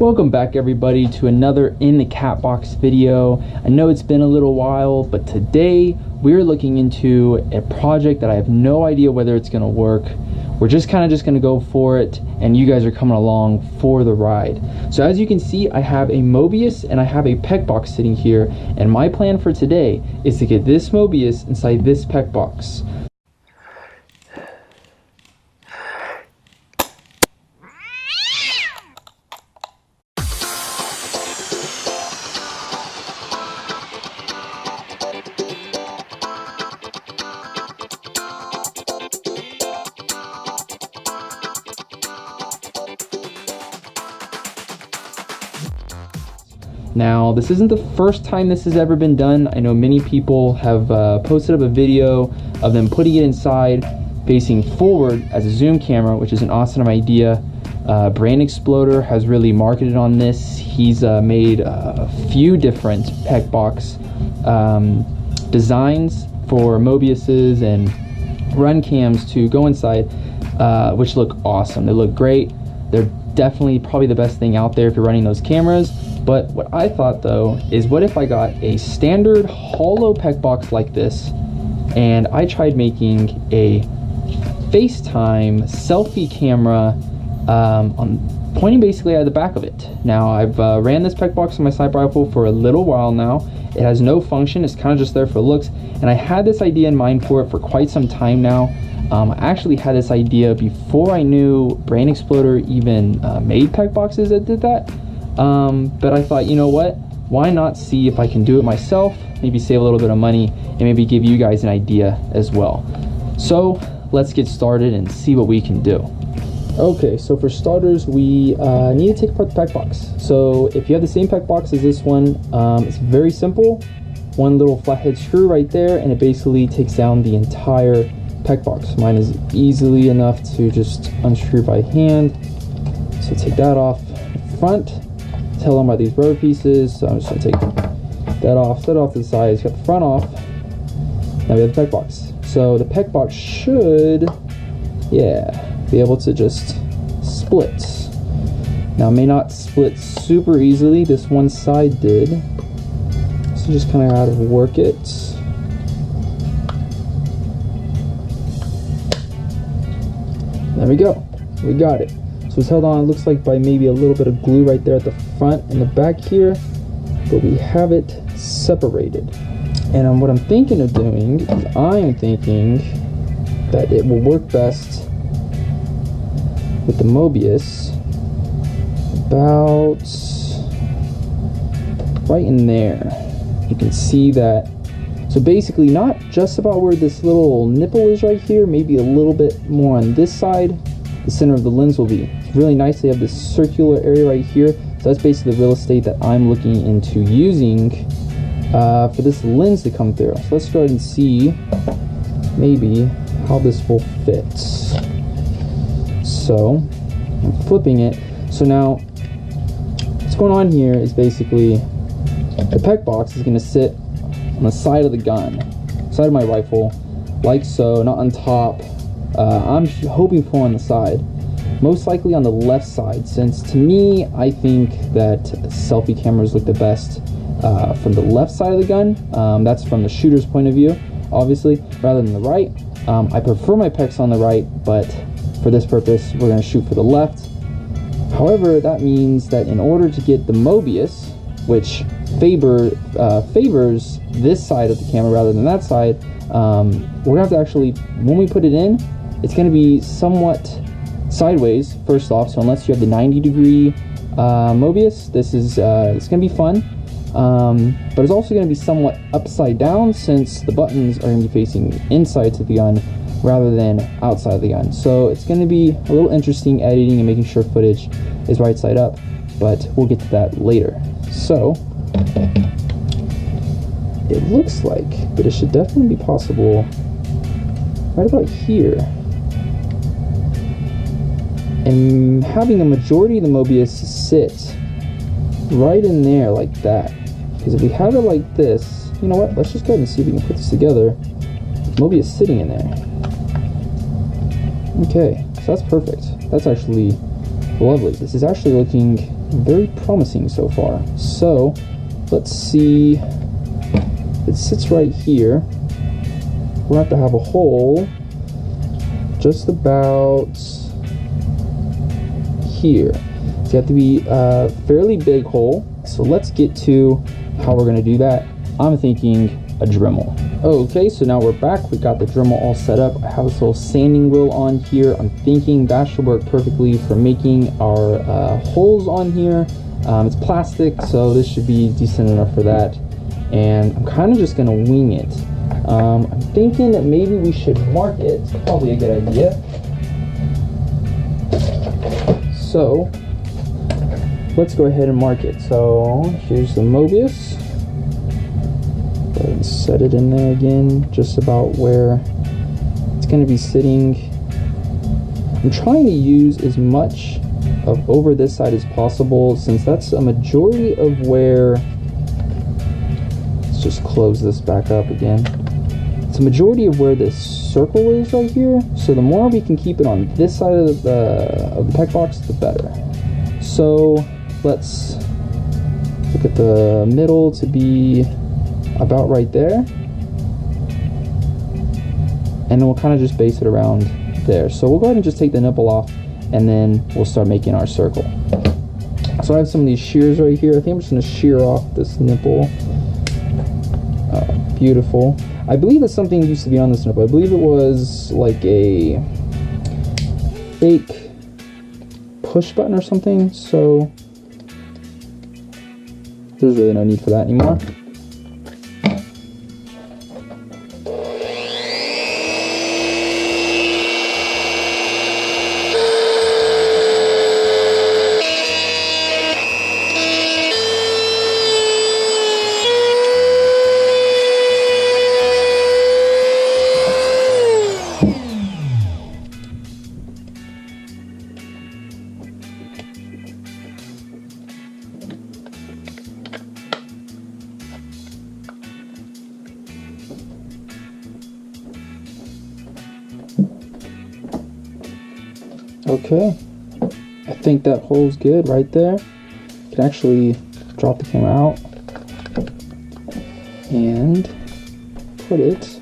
Welcome back everybody to another In the Cat Box video. I know it's been a little while, but today we're looking into a project that I have no idea whether it's going to work. We're just going to go for it, and you guys are coming along for the ride. So as you can see, I have a Mobius and I have a PEQ box sitting here, and my plan for today is to get this Mobius inside this PEQ box. Now, this isn't the first time this has ever been done. I know many people have posted up a video of them putting it inside facing forward as a zoom camera, which is an awesome idea. Brand Exploder has really marketed on this. He's made a few different PEQ box designs for Mobiuses and run cams to go inside, which look awesome. They look great. They're definitely probably the best thing out there if you're running those cameras. But what I thought though is, what if I got a standard hollow PEQ box like this, and I tried making a FaceTime selfie camera pointing basically at the back of it. Now I've ran this PEQ box on my sniper rifle for a little while now. It has no function, it's kind of just there for looks, and I had this idea in mind for it for quite some time now. I actually had this idea before I knew Brand Exploder even made PEQ boxes that did that. But I thought, you know what, why not see if I can do it myself, maybe save a little bit of money, and maybe give you guys an idea as well. So let's get started and see what we can do. Okay, so for starters, we need to take apart the PEQ box. So if you have the same PEQ box as this one, it's very simple. One little flathead screw right there, and it basically takes down the entire PEQ box. Mine is easily enough to just unscrew by hand. So take that off the front. Held on by these rubber pieces, so I'm just going to take that off, set it off to the side. It's got the front off. Now we have the PEQ box. So the PEQ box should, be able to just split. Now it may not split super easily. This one side did. So just kind of gotta work it. There we go. We got it. So it's held on, it looks like, by maybe a little bit of glue right there at the front and the back here, but we have it separated. And what I'm thinking of doing is, I'm thinking that it will work best with the Mobius about right in there. You can see that. So basically, not just about where this little nipple is right here, maybe a little bit more on this side, the center of the lens will be. It's really nice. They have this circular area right here. So that's basically the real estate that I'm looking into using for this lens to come through. So let's go ahead and see maybe how this will fit. So I'm flipping it. So now what's going on here is basically the PEQ box is going to sit on the side of the gun, side of my rifle, like so, not on top. I'm hoping for on the side, most likely on the left side, since to me, I think that selfie cameras look the best from the left side of the gun. That's from the shooter's point of view, obviously, rather than the right. I prefer my PEQs on the right, but for this purpose, we're going to shoot for the left. However, that means that in order to get the Mobius, which favors this side of the camera rather than that side, we're going to have to actually, when we put it in, it's going to be somewhat sideways, first off. So unless you have the 90-degree Mobius, this is it's going to be fun. But it's also going to be somewhat upside down, since the buttons are going to be facing inside to the gun rather than outside of the gun. So it's going to be a little interesting editing and making sure footage is right side up, but we'll get to that later. So it looks like, but it should definitely be possible right about here. And having a majority of the Mobius sit right in there like that. Because if we have it like this, you know what, let's just go ahead and see if we can put this together. Mobius sitting in there. Okay, so that's perfect. That's actually lovely. This is actually looking very promising so far. So let's see, it sits right here. We'll have to have a hole just about here. So you have to be a fairly big hole. So let's get to how we're gonna do that. I'm thinking a Dremel. Okay, so now we're back. We got the Dremel all set up. I have this little sanding wheel on here. I'm thinking that should work perfectly for making our holes on here. It's plastic, so this should be decent enough for that. And I'm kind of just gonna wing it. I'm thinking that maybe we should mark it. It's probably a good idea. So let's go ahead and mark it. So here's the Mobius. Go ahead and set it in there again, just about where it's going to be sitting. I'm trying to use as much of over this side as possible, since that's a majority of where, let's just close this back up again. It's a majority of where this circle is right here. So the more we can keep it on this side of the PEQ box, the better. So let's look at the middle to be about right there, and then we'll kind of just base it around there. So we'll go ahead and just take the nipple off, and then we'll start making our circle. So I have some of these shears right here. I think I'm just going to shear off this nipple. Beautiful. I believe that something used to be on this nipple. I believe it was like a fake push button or something, so there's really no need for that anymore. Okay, I think that hole's good right there. You can actually drop the camera out and put it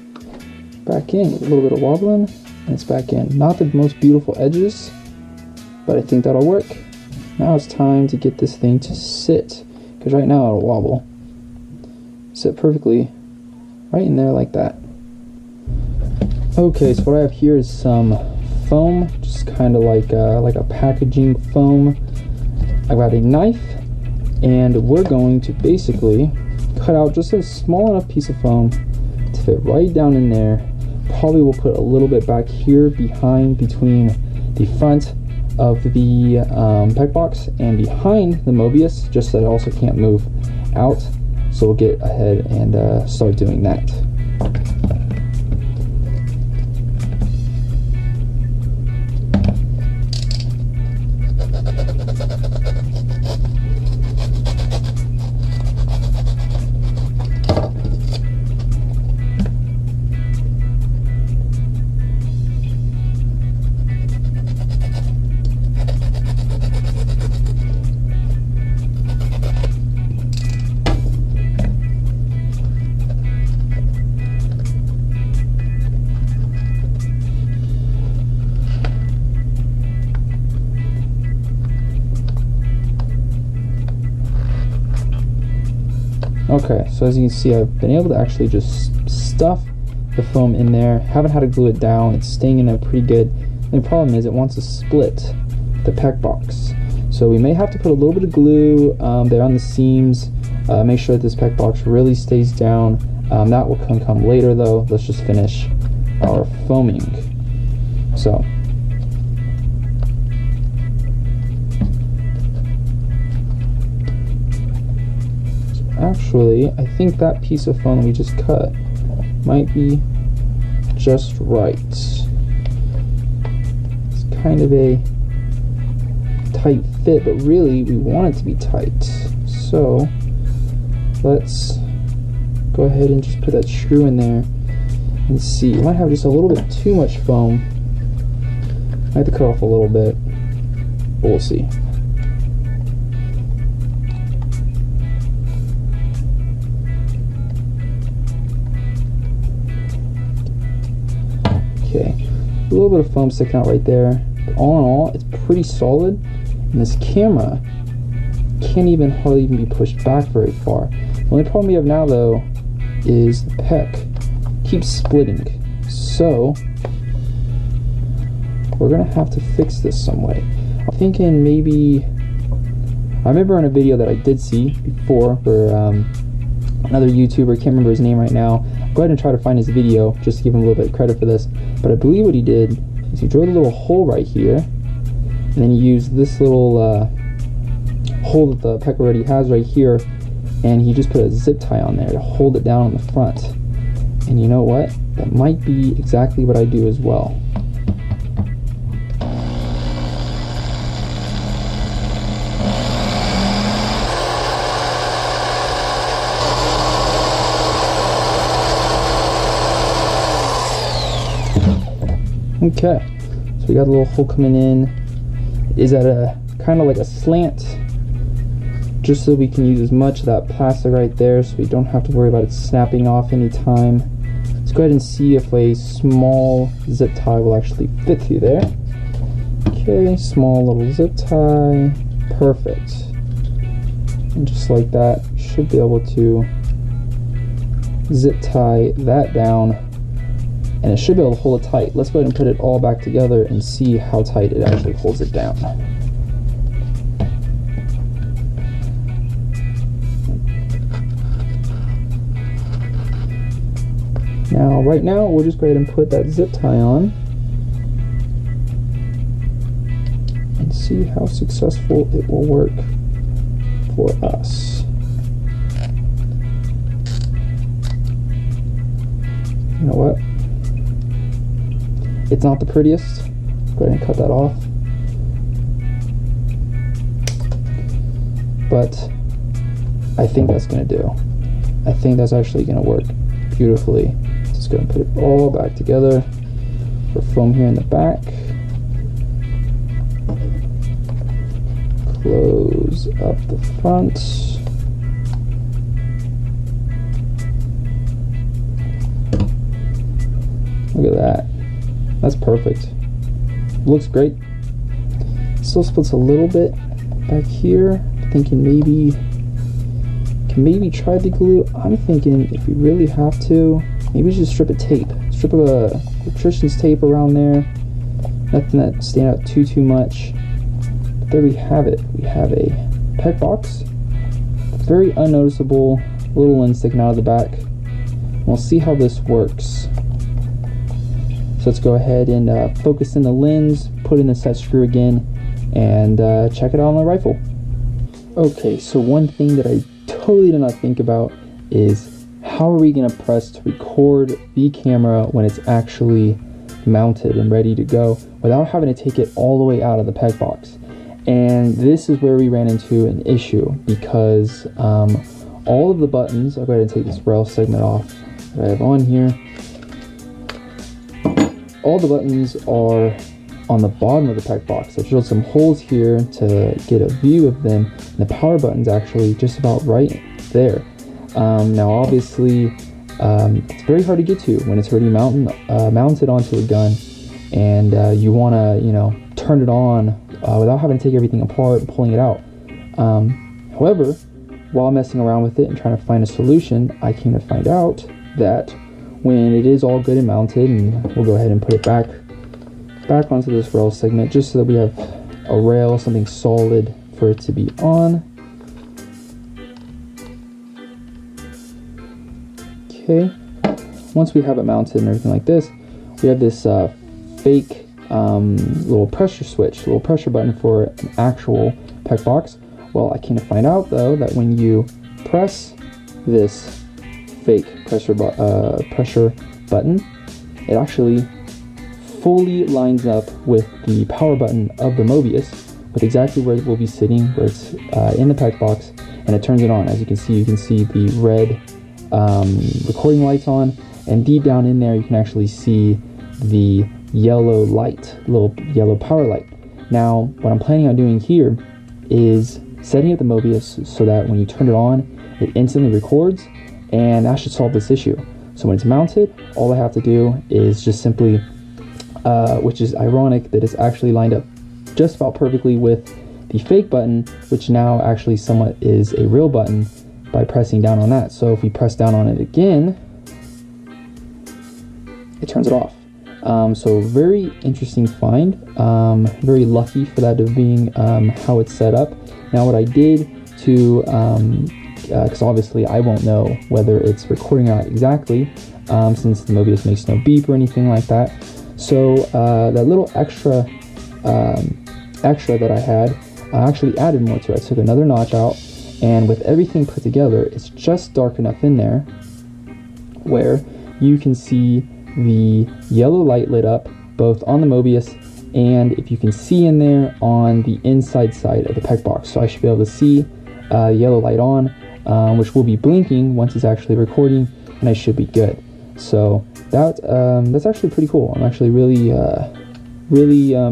back in. A little bit of wobbling, and it's back in. Not the most beautiful edges, but I think that'll work. Now it's time to get this thing to sit, because right now it'll wobble. Sit perfectly right in there like that. Okay, so what I have here is some foam, just kind of like a packaging foam. I got a knife, and we're going to basically cut out just a small enough piece of foam to fit right down in there. Probably we'll put a little bit back here behind, between the front of the PEQ box and behind the Mobius, just so that it also can't move out. So we'll get ahead and start doing that. Okay, so as you can see, I've been able to actually just stuff the foam in there. Haven't had to glue it down. It's staying in there pretty good. And the problem is it wants to split the PEQ box. So we may have to put a little bit of glue there on the seams. Make sure that this PEQ box really stays down. That will come later though. Let's just finish our foaming. So actually, I think that piece of foam we just cut might be just right. It's kind of a tight fit, but really we want it to be tight. So let's go ahead and just put that screw in there and see. You might have just a little bit too much foam. I have to cut off a little bit, but we'll see. little bit of foam sticking out right there. But all in all, it's pretty solid. And this camera can't even hardly even be pushed back very far. The only problem we have now though is the PEQ keeps splitting. So we're gonna have to fix this some way. I'm thinking maybe, I remember in a video that I did see before for another YouTuber, can't remember his name right now. I'll go ahead and try to find his video just to give him a little bit of credit for this. But I believe what he did is he drilled a little hole right here, and then he used this little hole that the PEQ already has right here, and he just put a zip tie on there to hold it down on the front. And you know what? That might be exactly what I do as well. Okay, so we got a little hole coming in. It is at a kind of like a slant, just so we can use as much of that plastic right there so we don't have to worry about it snapping off anytime. Let's go ahead and see if a small zip tie will actually fit through there. Okay, small little zip tie, perfect. And just like that, should be able to zip tie that down, and it should be able to hold it tight. Let's go ahead and put it all back together and see how tight it actually holds it down. Now, right now, we'll just go ahead and put that zip tie on and see how successful it will work for us. You know what? It's not the prettiest. Go ahead and cut that off. But I think that's gonna do. I think that's actually gonna work beautifully. Just go and put it all back together. For foam here in the back. Close up the front. Look at that. That's perfect. Looks great. Still splits a little bit back here. Thinking maybe can maybe try the glue. I'm thinking if we really have to, maybe just strip a tape. Strip of a electrician's tape around there. Nothing that stand out too much. But there we have it. We have a PEQ box. Very unnoticeable little end sticking out of the back. We'll see how this works. So let's go ahead and focus in the lens, put in the set screw again, and check it out on the rifle. Okay, so one thing that I totally did not think about is how are we going to press to record the camera when it's actually mounted and ready to go without having to take it all the way out of the PEQ box. And this is where we ran into an issue because all of the buttons, I'll go ahead and take this rail segment off that I have on here. All the buttons are on the bottom of the PEQ box. I drilled some holes here to get a view of them, and the power button's actually just about right there. Now obviously it's very hard to get to when it's already mounted onto a gun, and you want to, you know, turn it on without having to take everything apart and pulling it out. However, while messing around with it and trying to find a solution, I came to find out that when it is all good and mounted, and we'll go ahead and put it back onto this rail segment just so that we have a rail, something solid for it to be on. Okay, once we have it mounted and everything like this, we have this fake little pressure switch, little pressure button for an actual PEQ box. Well, I came to find out though that when you press this fake pressure button, it actually fully lines up with the power button of the Mobius, with exactly where it will be sitting, where it's in the PEQ box, and it turns it on. As you can see the red recording lights on, and deep down in there you can actually see the yellow light, little yellow power light. Now what I'm planning on doing here is setting up the Mobius so that when you turn it on, it instantly records, and that should solve this issue. So when it's mounted, all I have to do is just simply which is ironic that it's actually lined up just about perfectly with the fake button, which now actually somewhat is a real button by pressing down on that. So if we press down on it again, it turns it off. So very interesting find. Very lucky for that of being how it's set up. Now what I did to, because obviously I won't know whether it's recording out exactly, since the Mobius makes no beep or anything like that. So that little extra that I had, I actually added more to it. I took another notch out, and with everything put together, it's just dark enough in there where you can see the yellow light lit up both on the Mobius, and if you can see in there on the inside side of the PEQ box. So I should be able to see yellow light on, which will be blinking once it's actually recording, and I should be good. So that's actually pretty cool. I'm actually really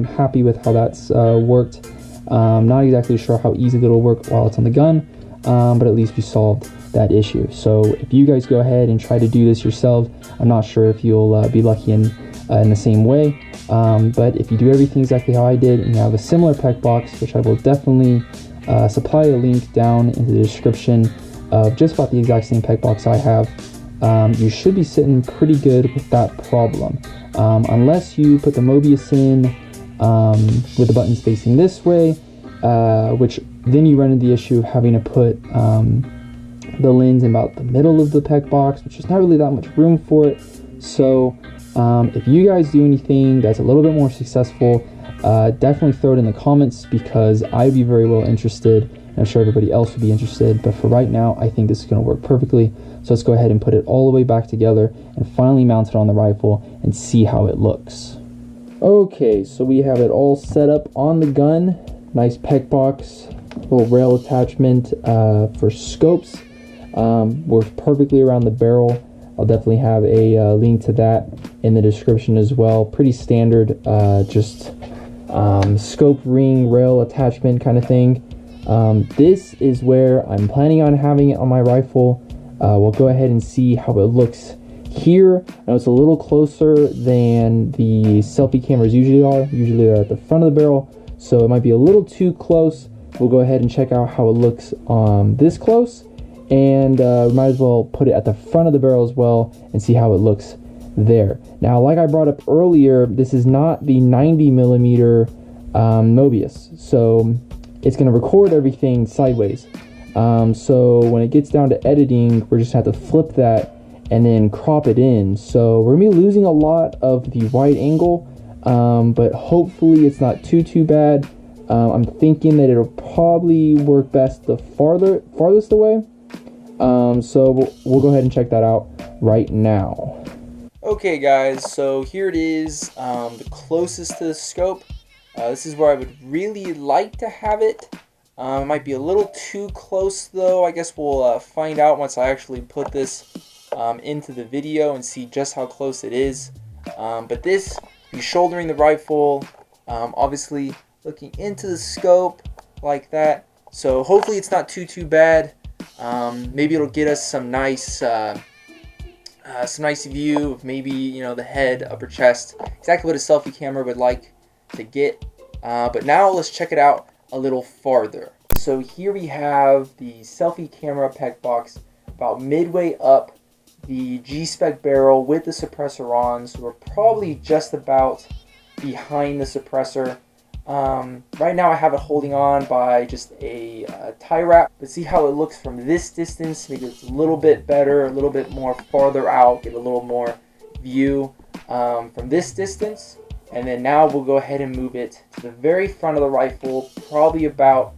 happy with how that's worked. Not exactly sure how easy it'll work while it's on the gun, but at least we solved that issue. So if you guys go ahead and try to do this yourselves, I'm not sure if you'll be lucky in the same way, but if you do everything exactly how I did and you have a similar PEQ box, which I will definitely supply a link down in the description of just about the exact same PEQ box I have, you should be sitting pretty good with that problem. Unless you put the Mobius in with the buttons facing this way, which then you run into the issue of having to put the lens in about the middle of the PEQ box, which is not really that much room for it. So if you guys do anything that's a little bit more successful, definitely throw it in the comments, because I'd be very well interested, and I'm sure everybody else would be interested. But for right now, I think this is going to work perfectly. So let's go ahead and put it all the way back together and finally mount it on the rifle and see how it looks. Okay, so we have it all set up on the gun. Nice PEQ box, little rail attachment for scopes. Works perfectly around the barrel. I'll definitely have a link to that in the description as well. Pretty standard, just scope ring rail attachment kind of thing. This is where I'm planning on having it on my rifle. We'll go ahead and see how it looks here. Now it's a little closer than the selfie cameras usually are. Usually they're at the front of the barrel, so it might be a little too close. We'll go ahead and check out how it looks this close, and we might as well put it at the front of the barrel as well and see how it looks there. Now, like I brought up earlier, this is not the 90mm Mobius, so it's going to record everything sideways. So when it gets down to editing, we're just going to have to flip that and then crop it in. So we're going to be losing a lot of the wide angle, but hopefully it's not too bad. I'm thinking that it'll probably work best the farthest away. So we'll go ahead and check that out right now. Okay guys, so here it is, the closest to the scope. This is where I would really like to have it. It might be a little too close though. I guess we'll find out once I actually put this into the video and see just how close it is. But this, be shouldering the rifle, obviously looking into the scope like that. So hopefully it's not too bad. Maybe it'll get us some nice view of maybe, you know, the head, upper chest, exactly what a selfie camera would like to get. But now let's check it out a little farther. So here we have the selfie camera PEQ box about midway up the G-Spec barrel with the suppressor on. So we're probably just about behind the suppressor. Right now I have it holding on by just a tie wrap, but see how it looks from this distance. Maybe it's a little bit better, a little bit more farther out, get a little more view from this distance. And then now we'll go ahead and move it to the very front of the rifle, probably about,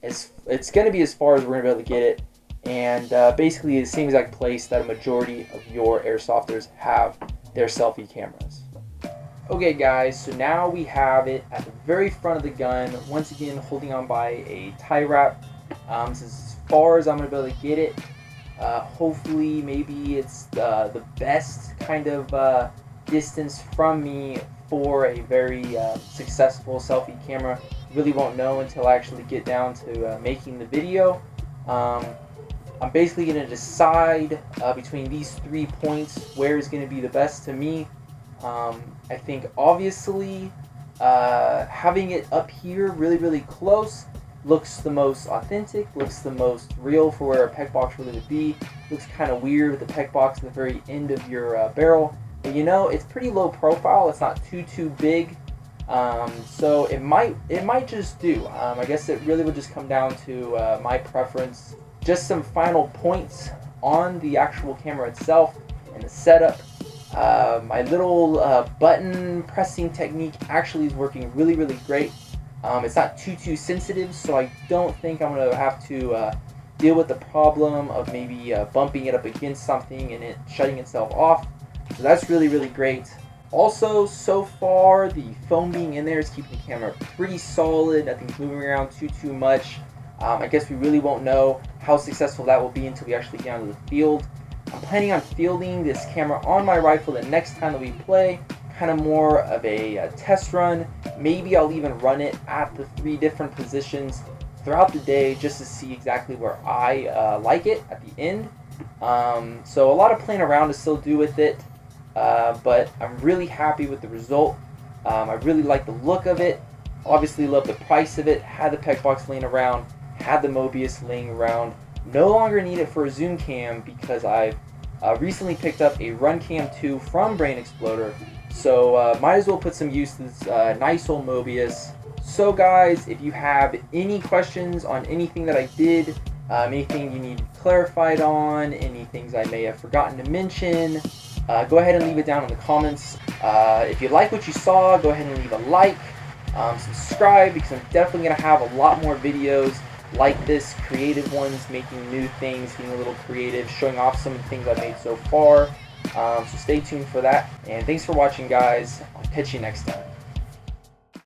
it's going to be as far as we're going to be able to get it, and basically the same exact place that a majority of your airsofters have their selfie cameras. Okay guys, so now we have it at the very front of the gun, once again holding on by a tie wrap. This is as far as I'm going to be able to get it. Hopefully maybe it's the best kind of distance from me for a very successful selfie camera. Really won't know until I actually get down to making the video. I'm basically going to decide between these 3 points where is going to be the best to me. I think obviously having it up here really close looks the most authentic, looks the most real for where a PEQ box really would be. Looks kind of weird with the PEQ box at the very end of your barrel. But you know, it's pretty low profile. It's not too big. So it might just do. I guess it really would just come down to my preference. Just some final points on the actual camera itself and the setup. My little button pressing technique actually is working really great. It's not too sensitive, so I don't think I'm going to have to deal with the problem of maybe bumping it up against something and it shutting itself off. So that's really great. Also, so far, the foam being in there is keeping the camera pretty solid. Nothing's moving around too much. I guess we really won't know how successful that will be until we actually get onto the field. I'm planning on fielding this camera on my rifle the next time that we play. Kind of more of a test run. Maybe I'll even run it at the 3 different positions throughout the day just to see exactly where I like it at the end. So a lot of playing around to still do with it. But I'm really happy with the result. I really like the look of it. Obviously love the price of it. Had the PEQ box laying around. Had the Mobius laying around. No longer need it for a zoom cam because I've recently picked up a Run Cam 2 from Brain Exploder. So might as well put some use to this nice old Mobius. So guys, if you have any questions on anything that I did, anything you need clarified on, any things I may have forgotten to mention, go ahead and leave it down in the comments. If you like what you saw, go ahead and leave a like, subscribe, because I'm definitely going to have a lot more videos like this, creative ones, making new things, being a little creative, showing off some of the things I've made so far. So stay tuned for that, and thanks for watching, guys. I'll catch you next time.